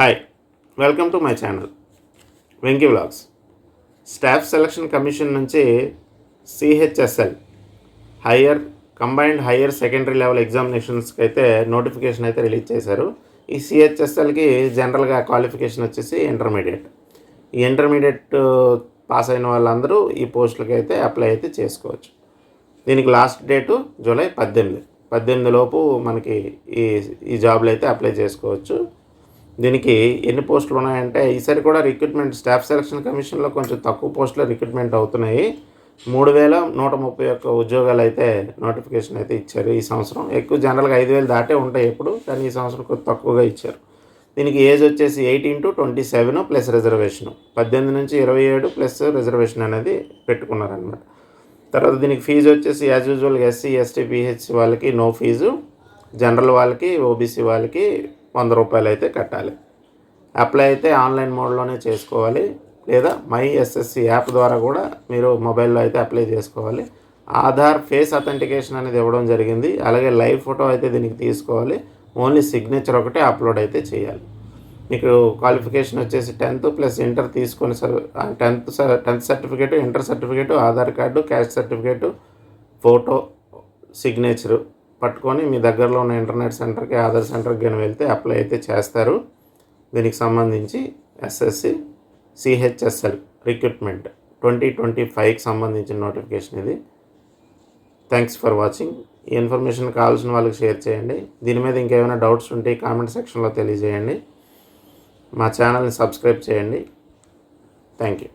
Hi, welcome to my channel Venky vlogs. Staff selection commission నుంచి CHSL combined higher secondary level ఎగ్జామినేషన్స్కి అయితే notification అయితే release చేశారు. ఈ సిహెచ్ఎస్ఎల్కి జనరల్గా క్వాలిఫికేషన్ వచ్చేసి ఇంటర్మీడియట్. ఈ ఇంటర్మీడియట్ పాస్ అయిన వాళ్ళందరూ ఈ పోస్టులకి అయితే అప్లై అయితే చేసుకోవచ్చు. దీనికి లాస్ట్ డేటు జూలై 18 లోపు మనకి ఈ జాబ్లు అయితే అప్లై చేసుకోవచ్చు. దీనికి ఎన్ని పోస్టులు ఉన్నాయంటే ఈసారి కూడా రిక్రూట్మెంట్ స్టాఫ్ సెలక్షన్ కమిషన్లో కొంచెం తక్కువ పోస్టులు రిక్రూట్మెంట్ అవుతున్నాయి. 3131 ఉద్యోగాలు అయితే నోటిఫికేషన్ అయితే ఇచ్చారు ఈ సంవత్సరం. ఎక్కువ జనరల్గా 5000 దాటే ఉంటాయి ఎప్పుడు, కానీ ఈ సంవత్సరం కొంచెం తక్కువగా ఇచ్చారు. దీనికి ఏజ్ వచ్చేసి 18 to 27 ప్లస్ రిజర్వేషన్, 18 నుంచి 27 ప్లస్ రిజర్వేషన్ అనేది పెట్టుకున్నారనమాట. తర్వాత దీనికి ఫీజు వచ్చేసి as usual SC ST pH వాళ్ళకి నో ఫీజు, జనరల్ వాళ్ళకి ఓబీసీ వాళ్ళకి 100 రూపాయలు అయితే కట్టాలి. అప్లై అయితే ఆన్లైన్ మోడ్లోనే చేసుకోవాలి, లేదా మై ఎస్ఎస్సి యాప్ ద్వారా కూడా మీరు మొబైల్లో అయితే అప్లై చేసుకోవాలి. ఆధార్ ఫేస్ అథెంటికేషన్ అనేది ఇవ్వడం జరిగింది. అలాగే లైవ్ ఫోటో అయితే దీనికి తీసుకోవాలి. ఓన్లీ సిగ్నేచర్ ఒకటే అప్లోడ్ అయితే చేయాలి. మీకు క్వాలిఫికేషన్ వచ్చేసి 10th ప్లస్ ఇంటర్ తీసుకొని 10th certificate, inter certificate, Aadhaar card, caste certificate, photo, signature పట్టుకొని మీ దగ్గరలో ఉన్న ఇంటర్నెట్ సెంటర్కి, ఆధార్ సెంటర్కి కానీ వెళ్తే అప్లై అయితే చేస్తారు. దీనికి సంబంధించి ఎస్ఎస్సి సిహెచ్ఎస్ఎల్ రిక్రూట్మెంట్ 2025కి సంబంధించిన నోటిఫికేషన్ ఇది. Thanks for watching. ఈ ఇన్ఫర్మేషన్ కావాల్సిన వాళ్ళకి షేర్ చేయండి. దీని మీద ఇంకేమైనా డౌట్స్ ఉంటే కామెంట్ సెక్షన్లో తెలియజేయండి. మా ఛానల్ని సబ్స్క్రైబ్ చేయండి. Thank you.